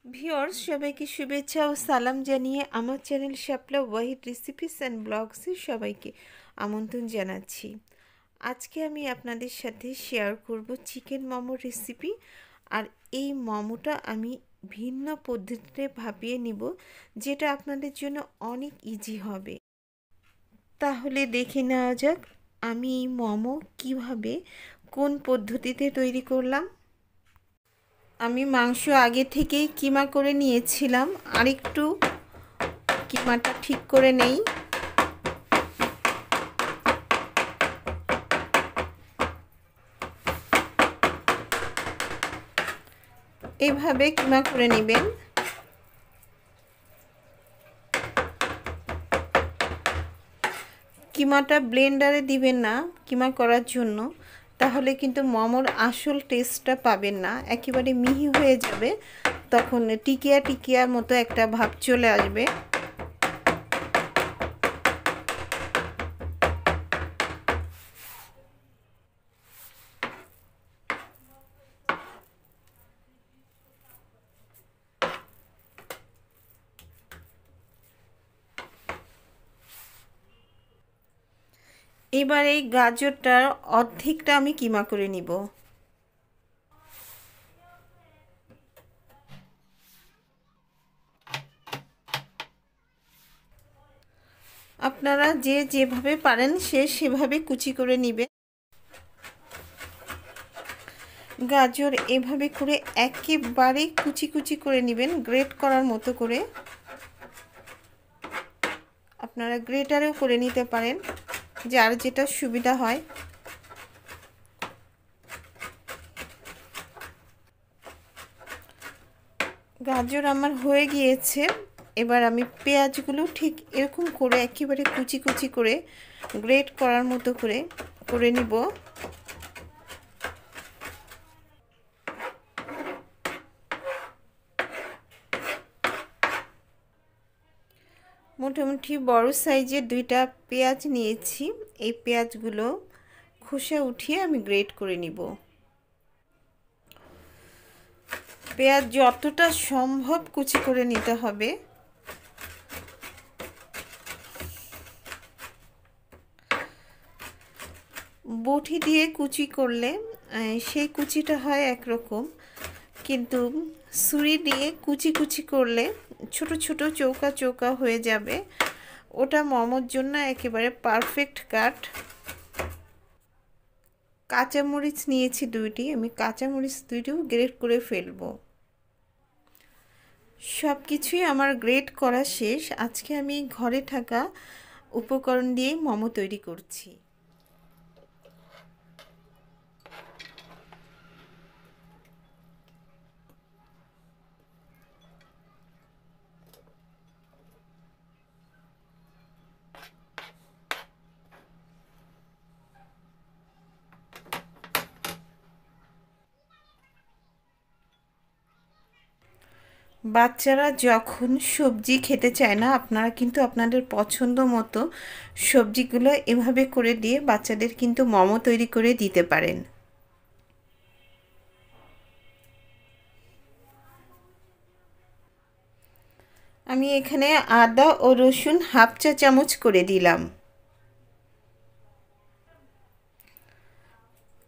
Viewers সবাইকে শুভেচ্ছা ও সালাম জানিয়ে আমার channel Shapla Wahid recipes and ব্লগসে সবাইকে আমন্ত্রণ জানাচ্ছি। আজকে আমি আপনাদের সাথে শেয়ার করব চিকেন মোমো রেসিপি। আর এই মোমোটা আমি ভিন্ন পদ্ধতিতে ভাপিয়ে নিব, যেটা আপনাদের জন্য অনেক ইজি হবে। তাহলে দেখে নেওয়া যাক আমি এই মোমো কিভাবে কোন পদ্ধতিতে তৈরি করলাম। আমি মাংস আগে থেকেই কিমা করে নিয়েছিলাম, আর একটু কিমাটা ঠিক করে নেই। এভাবে কিমা করে নেবেন। কিমাটা ব্লেন্ডারে দিবেন না কিমা করার জন্য, তাহলে কিন্তু মোমোর আসল টেস্টটা পাবেন না, একেবারে মিহি হয়ে যাবে, তখন টিকিয়া টিকিয়ার মতো একটা ভাব চলে আসবে। এবার এই গাজরটার অর্ধেকটা আমি কিমা করে নিব। আপনারা যে যেভাবে পারেন সেভাবে কুচি করে নেবেন। গাজর এভাবে করে একেবারে কুচি কুচি করে নেবেন, গ্রেট করার মতো করে। আপনারা গ্রেটারেও করে নিতে পারেন, যার যেটা সুবিধা হয়। গাজর আমার হয়ে গিয়েছে। এবার আমি পেঁয়াজগুলো ঠিক এরকম করে একেবারে কুচি কুচি করে গ্রেট করার মতো করে নিব। মোটামুটি বড় সাইজের দুইটা পেঁয়াজ নিয়েছি। এই পেঁয়াজগুলো খোসা উঠিয়ে আমি গ্রেট করে নিব। পেঁয়াজ যতটা সম্ভব কুচি করে নিতে হবে। বটি দিয়ে কুচি করলে সেই কুচিটা হয় একরকম, কিন্তু ছুরি দিয়ে কুচি কুচি করলে ছোট ছোট চৌকা চৌকা হয়ে যাবে। ওটা মোমোর জন্য একেবারে পারফেক্ট কাট। কাঁচামরিচ নিয়েছি দুইটি, আমি কাঁচামরিচ দুইটিও গ্রেট করে ফেলবো। সব কিছুই আমার গ্রেট করা শেষ। আজকে আমি ঘরে থাকা উপকরণ দিয়েই মোমো তৈরি করছি। বাচ্চারা যখন সবজি খেতে চায় না, আপনারা কিন্তু আপনাদের পছন্দ মতো সবজিগুলো এভাবে করে দিয়ে বাচ্চাদের কিন্তু মোমো তৈরি করে দিতে পারেন। আমি এখানে আদা ও রসুন হাফ চা চামচ করে দিলাম।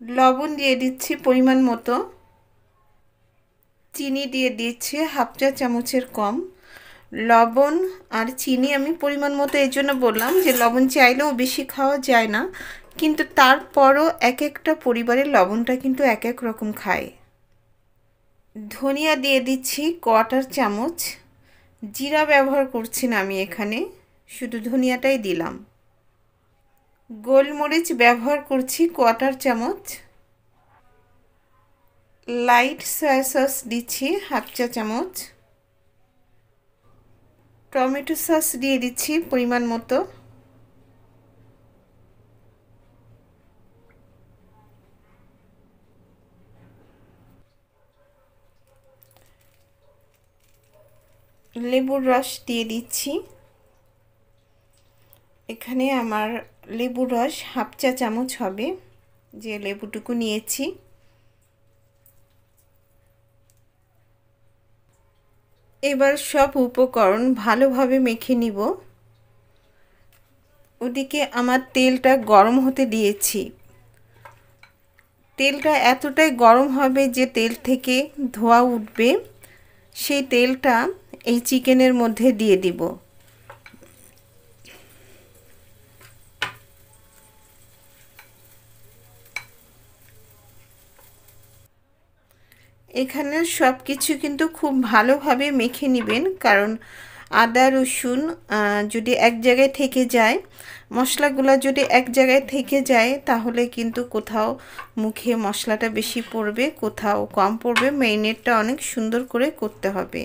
লবণ দিয়ে দিচ্ছি পরিমাণ মতো। চিনি দিয়ে দিচ্ছি হাফ চা চামচের কম। লবণ আর চিনি আমি পরিমাণ মতো এই জন্য বললাম যে লবণ চাইলেও বেশি খাওয়া যায় না, কিন্তু তারপরও এক একটা পরিবারের লবণটা কিন্তু এক এক রকম খায়। ধনিয়া দিয়ে দিচ্ছি কোয়ার্টার চামচ। জিরা ব্যবহার করছি না আমি এখানে, শুধু ধনিয়াটাই দিলাম। গোলমরিচ ব্যবহার করছি কোয়ার্টার চামচ। লাইট সয়া সস দিচ্ছি হাফ চা চামচ। টমেটো সস দিয়ে দিচ্ছি পরিমাণ মতো। লেবুর রস দিয়ে দিচ্ছি। এখানে আমার লেবুর রস হাফ চা চামচ হবে, যে লেবুটুকু নিয়েছি। এবার সব উপকরণ ভালোভাবে মেখে নিব। ওদিকে আমার তেলটা গরম হতে দিয়েছি। তেলটা এতটাই গরম হবে যে তেল থেকে ধোঁয়া উঠবে, সেই তেলটা এই চিকেনের মধ্যে দিয়ে দিব। এখানে সব কিছু কিন্তু খুব ভালোভাবে মেখে নেবেন, কারণ আদা রসুন যদি এক জায়গায় থেকে যায়, মশলাগুলো যদি এক জায়গায় থেকে যায়, তাহলে কিন্তু কোথাও মুখে মশলাটা বেশি পড়বে, কোথাও কম পড়বে। ম্যারিনেটটা অনেক সুন্দর করে করতে হবে।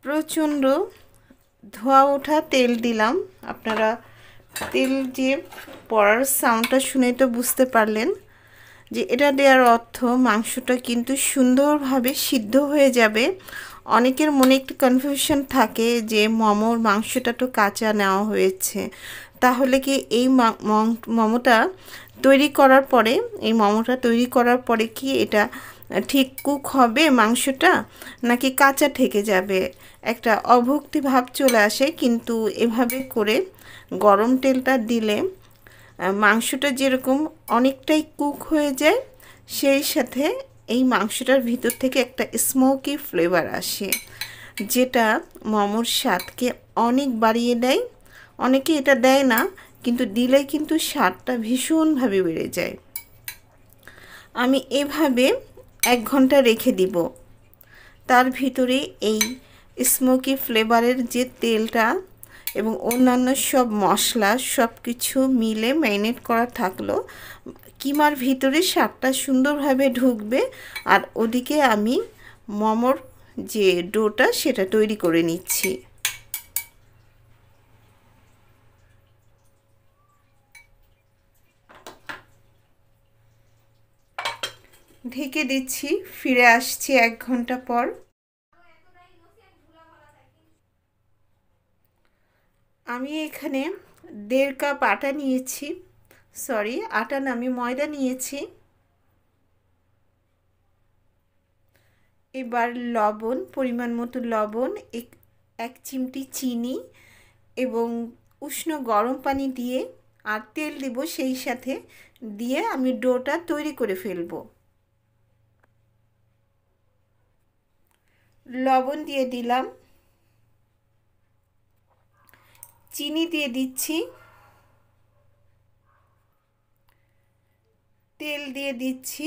প্রচণ্ড ধোঁয়া ওঠা তেল দিলাম। আপনারা তেল যে পড়ার সাউন্ডটা শুনে তো বুঝতে পারলেন যে এটা দেওয়ার অর্থ মাংসটা কিন্তু সুন্দরভাবে সিদ্ধ হয়ে যাবে। অনেকের মনে একটু কনফিউশন থাকে যে মোমোর মাংসটা তো কাঁচা নেওয়া হয়েছে, তাহলে কি এই মোমোটা তৈরি করার পরে কি এটা ঠিক কুক হবে মাংসটা, নাকি কাঁচা থেকে যাবে? একটা অভক্তি ভাব চলে আসে। কিন্তু এভাবে করে গরম তেলটা দিলে মাংসটা যেরকম অনেকটাই কুক হয়ে যায়, সেই সাথে এই মাংসটার ভিতর থেকে একটা স্মোকি ফ্লেভার আসে, যেটা মোমোর স্বাদকে অনেক বাড়িয়ে দেয়। অনেকে এটা দেয় না, কিন্তু দিলে কিন্তু স্বাদটা ভীষণভাবে বেড়ে যায়। আমি এভাবে 1 ঘন্টা রেখে দিব। তার ভিতরে এই স্মোকি ফ্লেভারের যে তেলটা এবং অন্যান্য সব মশলা সব কিছু মিলে ম্যারিনেট করা থাকলো, কিমার ভিতরে স্বাদটা সুন্দরভাবে ঢুকবে। আর ওদিকে আমি মোমোর যে ডোটা সেটা তৈরি করে নিচ্ছি। ঢেকে দিচ্ছি, ফিরে আসছি 1 ঘন্টা পর। আমি এখানে 1.5 কাপ আটা নিয়েছি, আটা না, আমি ময়দা নিয়েছি। এবার লবণ, পরিমাণ মতো লবণ, 1 চিমটি চিনি এবং উষ্ণ গরম পানি দিয়ে আর তেল দিব সেই সাথে, দিয়ে আমি ডোটা তৈরি করে ফেলব। লবণ দিয়ে দিলাম, চিনি দিয়ে দিচ্ছি, তেল দিয়ে দিচ্ছি,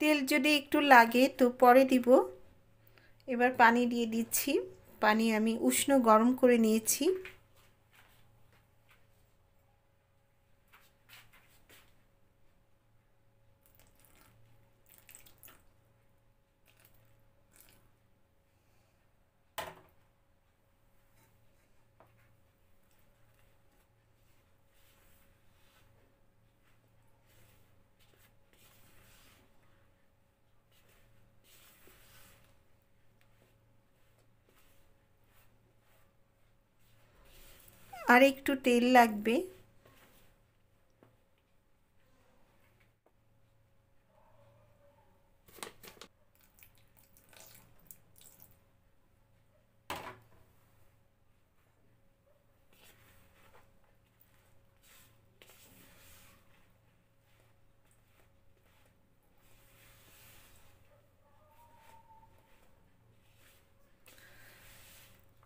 তেল যদি একটু লাগে তো পরে দিব। এবার পানি দিয়ে দিচ্ছি, পানি আমি উষ্ণ গরম করে নিয়েছি। আর একটু তেল লাগবে।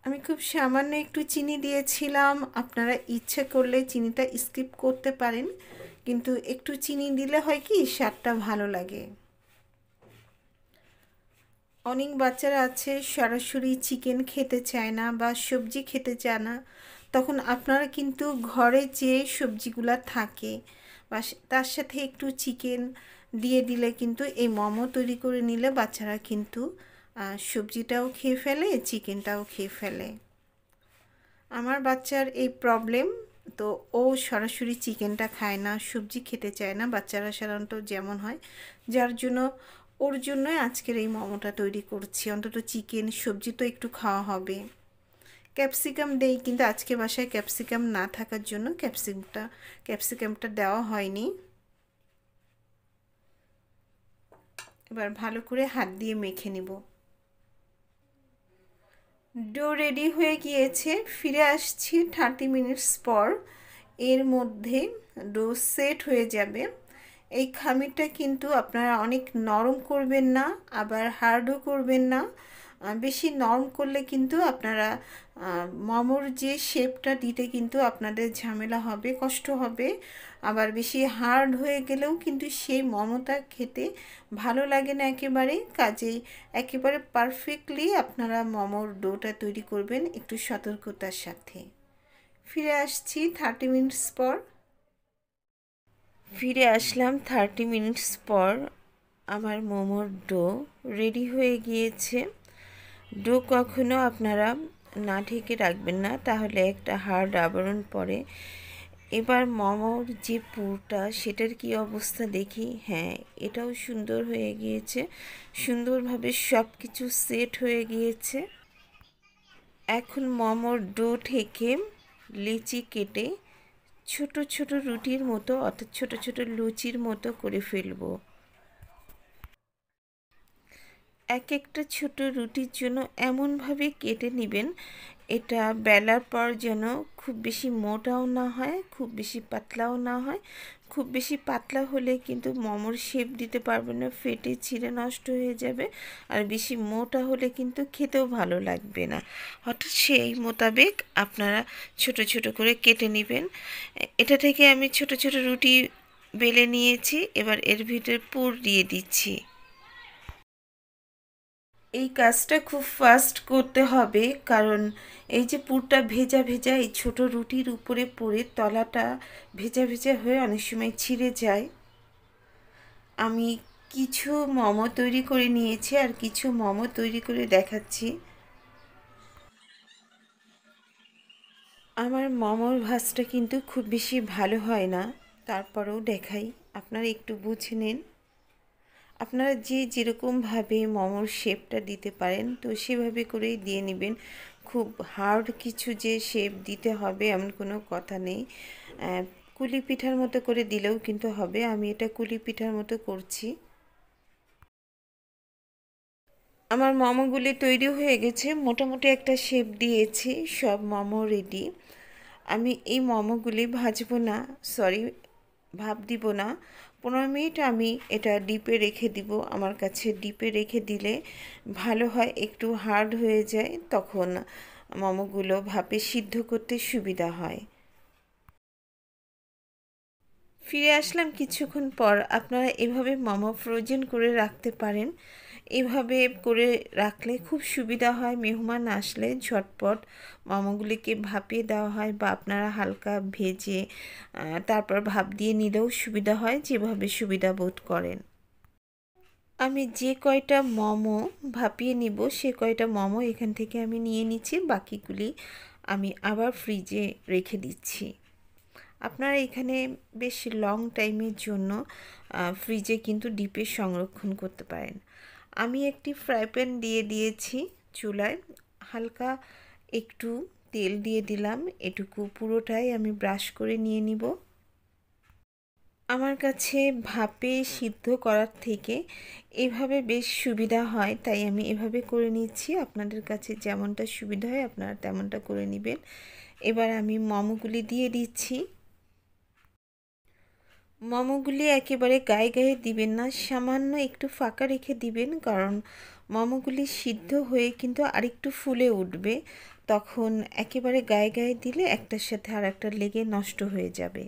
আমি খুব সামান্য একটু চিনি দিয়েছিলাম, আপনারা ইচ্ছে করলে চিনিটা স্কিপ করতে পারেন, কিন্তু একটু চিনি দিলে হয় কি স্বাদটা ভালো লাগে। অনেক বাচ্চারা আছে সরাসরি চিকেন খেতে চায় না বা সবজি খেতে চায় না, তখন আপনারা কিন্তু ঘরে যে সবজিগুলো থাকে বা তার সাথে একটু চিকেন দিয়ে দিলে কিন্তু এই মোমো তৈরি করে নিলে বাচ্চারা কিন্তু সবজিটাও খেয়ে ফেলে, চিকেনটাও খেয়ে ফেলে। আমার বাচ্চার এই প্রবলেম, তো ও সরাসরি চিকেনটা খায় না, সবজি খেতে চায় না, বাচ্চারা সাধারণত যেমন হয়, যার জন্য ওর জন্যই আজকের এই মোমোটা তৈরি করছি। অন্তত চিকেন সবজি তো একটু খাওয়া হবে। ক্যাপসিকাম দেই, কিন্তু আজকে বাসায় ক্যাপসিকাম না থাকার জন্য ক্যাপসিকামটা দেওয়া হয়নি। এবার ভালো করে হাত দিয়ে মেখে নিব। ডো রেডি হয়ে গিয়েছে। ফিরে আসছি 30 মিনিটস পর। এর মধ্যে ডো সেট হয়ে যাবে। এই খামিরটা কিন্তু আপনারা অনেক নরম করবেন না, আবার হার্ডও করবেন না। বেশি নরম করলে কিন্তু আপনারা মোমোর যে শেপটা দিতে কিন্তু আপনাদের ঝামেলা হবে, কষ্ট হবে। আবার বেশি হার্ড হয়ে গেলেও কিন্তু সেই মোমোটা খেতে ভালো লাগে না একেবারে। কাজেই একেবারে পারফেক্টলি আপনারা মোমোর ডোটা তৈরি করবেন একটু সতর্কতার সাথে। ফিরে আসছি 30 মিনিটস পর। ফিরে আসলাম 30 মিনিটস পর। আমার মোমোর ডো রেডি হয়ে গিয়েছে। ডো কখনো আপনারা না ঢেকে রাখবেন না, তাহলে একটা হার্ড আবরণ পড়ে। এবার মোমোর যে পুরটা সেটার কি অবস্থা দেখি। হ্যাঁ, এটাও সুন্দর হয়ে গিয়েছে, সুন্দরভাবে সব কিছু সেট হয়ে গিয়েছে। এখন মোমোর ডো থেকে লিচি কেটে ছোট ছোট রুটির মতো, অর্থাৎ ছোট ছোট লুচির মতো করে ফেলবো। এক একটা ছোট রুটির জন্য এমনভাবে কেটে নেবেন, এটা বেলার পর যেন খুব বেশি মোটাও না হয়, খুব বেশি পাতলাও না হয়। খুব বেশি পাতলা হলে কিন্তু মোমোর শেপ দিতে পারবে না, ফেটে ছিঁড়ে নষ্ট হয়ে যাবে। আর বেশি মোটা হলে কিন্তু খেতেও ভালো লাগবে না। অর্থাৎ সেই মোতাবেক আপনারা ছোট ছোট করে কেটে নেবেন। এটা থেকে আমি ছোট ছোট রুটি বেলে নিয়েছি। এবার এর ভিতরে পুর দিয়ে দিচ্ছি। এই কাজটা খুব ফাস্ট করতে হবে, কারণ এই যে পুরটা ভেজা ভেজা এই ছোট রুটির উপরে পড়ে তলাটা ভেজা ভেজা হয়ে অনেক সময় ছিঁড়ে যায়। আমি কিছু মোমো তৈরি করে নিয়েছি আর কিছু মোমো তৈরি করে দেখাচ্ছি। আমার মোমোর ভাজটা কিন্তু খুব বেশি ভালো হয় না, তারপরেও দেখাই, আপনারা একটু বুঝে নিন। আপনারা যে যেরকমভাবে মোমোর শেপটা দিতে পারেন তো সেভাবে করেই দিয়ে নেবেন। খুব হার্ড কিছু যে শেপ দিতে হবে এমন কোনো কথা নেই। কুলি পিঠার মতো করে দিলেও কিন্তু হবে। আমি এটা কুলি পিঠার মতো করছি। আমার মোমোগুলি তৈরি হয়ে গেছে, মোটামুটি একটা শেপ দিয়েছি, সব মোমো রেডি। আমি এই মোমোগুলি ভাজবো না, সরি, ভাপ দিব না। 15 মিনিট আমি এটা ডিপে রেখে দিব। আমার কাছে ডিপে রেখে দিলে ভালো হয়, একটু হার্ড হয়ে যায়, তখন মোমোগুলো ভাপে সিদ্ধ করতে সুবিধা হয়। ফিরে আসলাম কিছুক্ষণ পর। আপনারা এভাবে মোমো ফ্রোজেন করে রাখতে পারেন। এভাবে করে রাখলে খুব সুবিধা হয়, মেহমান আসলে ঝটপট মোমোগুলিকে ভাপিয়ে দেওয়া হয়, বা আপনারা হালকা ভেজে তারপর ভাপ দিয়ে নিলেও সুবিধা হয়, যেভাবে সুবিধা বোধ করেন। আমি যে কয়টা মোমো ভাপিয়ে নিব সে কয়টা মোমো এখান থেকে আমি নিয়ে নিচ্ছি, বাকিগুলি আমি আবার ফ্রিজে রেখে দিচ্ছি। আপনারা এখানে বেশ লং টাইমের জন্য ফ্রিজে কিন্তু ডিপে সংরক্ষণ করতে পারেন। আমি একটি ফ্রাই প্যান দিয়ে দিয়েছি চুলায়, হালকা একটু তেল দিয়ে দিলাম, এটুকু পুরোটাই আমি ব্রাশ করে নিয়ে নিব। আমার কাছে ভাপে সিদ্ধ করার থেকে এভাবে বেশ সুবিধা হয়, তাই আমি এভাবে করে নিচ্ছি। আপনাদের কাছে যেমনটা সুবিধা হয় আপনারা তেমনটা করে নেবেন। এবার আমি মোমোগুলি দিয়ে দিচ্ছি। মোমোগুলি একেবারে গায়ে গায়ে দিবেন না, সামান্য একটু ফাঁকা রেখে দিবেন, কারণ মোমোগুলি সিদ্ধ হয়ে কিন্তু আরেকটু ফুলে উঠবে। তখন একেবারে গায়ে গায়ে দিলে একটার সাথে আর একটা লেগে নষ্ট হয়ে যাবে।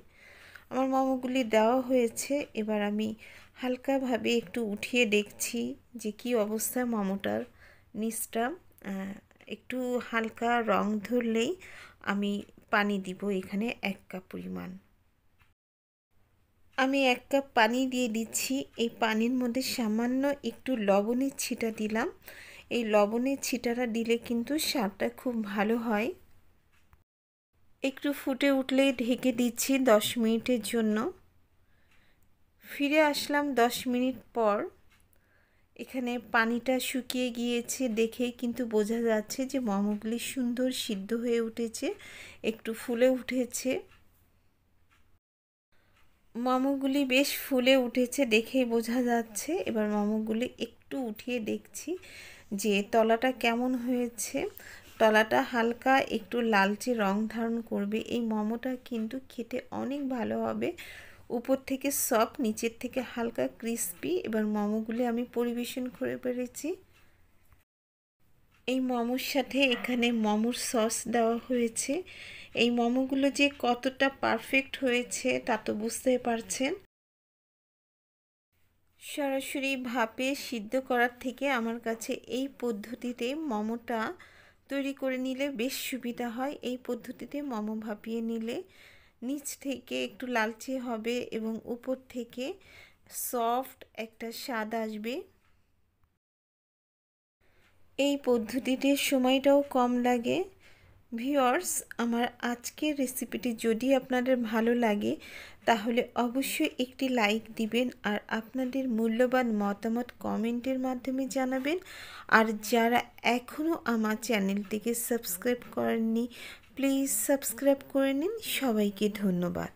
আমার মোমোগুলি দেওয়া হয়েছে। এবার আমি হালকাভাবে একটু উঠিয়ে দেখছি যে কী অবস্থা মোমোটার নিচটা। একটু হালকা রং ধরলেই আমি পানি দিব এখানে 1 কাপ পরিমাণ। আমি 1 কাপ পানি দিয়ে দিচ্ছি। এই পানির মধ্যে সামান্য একটু লবণের ছিটা দিলাম। এই লবণের ছিটাটা দিলে কিন্তু স্বাদটা খুব ভালো হয়। একটু ফুটে উঠলেই ঢেকে দিচ্ছি 10 মিনিটের জন্য। ফিরে আসলাম 10 মিনিট পর। এখানে পানিটা শুকিয়ে গিয়েছে, দেখেই কিন্তু বোঝা যাচ্ছে যে মোমোগুলি সুন্দর সিদ্ধ হয়ে উঠেছে, একটু ফুলে উঠেছে। মোমোগুলি বেশ ফুলে উঠেছে, দেখেই বোঝা যাচ্ছে। এবার মোমোগুলি একটু উঠিয়ে দেখছি যে তলাটা কেমন হয়েছে। তলাটা হালকা একটু লালচে রং ধারণ করবে। এই মোমোটা কিন্তু খেতে অনেক ভালো হবে। উপর থেকে সফট, নিচের থেকে হালকা ক্রিস্পি। এবার মোমোগুলি আমি পরিবেশন করে পেরেছি। এই মোমোর সাথে এখানে মোমোর সস দেওয়া হয়েছে। এই মোমোগুলো যে কতটা পারফেক্ট হয়েছে তা তো বুঝতেই পারছেন। সরাসরি ভাপে সিদ্ধ করার থেকে আমার কাছে এই পদ্ধতিতে মোমোটা তৈরি করে নিলে বেশ সুবিধা হয়। এই পদ্ধতিতে মোমো ভাপিয়ে নিলে নিচ থেকে একটু লালচে হবে এবং উপর থেকে সফট একটা স্বাদ আসবে। এই পদ্ধতিতে সময়টাও কম লাগে। ভিউয়ার্স, আমার আজকের রেসিপিটি যদি আপনাদের ভালো লাগে তাহলে অবশ্যই একটি লাইক দিবেন আর আপনাদের মূল্যবান মতামত কমেন্টের মাধ্যমে জানাবেন। আর যারা এখনও আমার চ্যানেলটিকে সাবস্ক্রাইব করেননি প্লিজ সাবস্ক্রাইব করে নিন। সবাইকে ধন্যবাদ।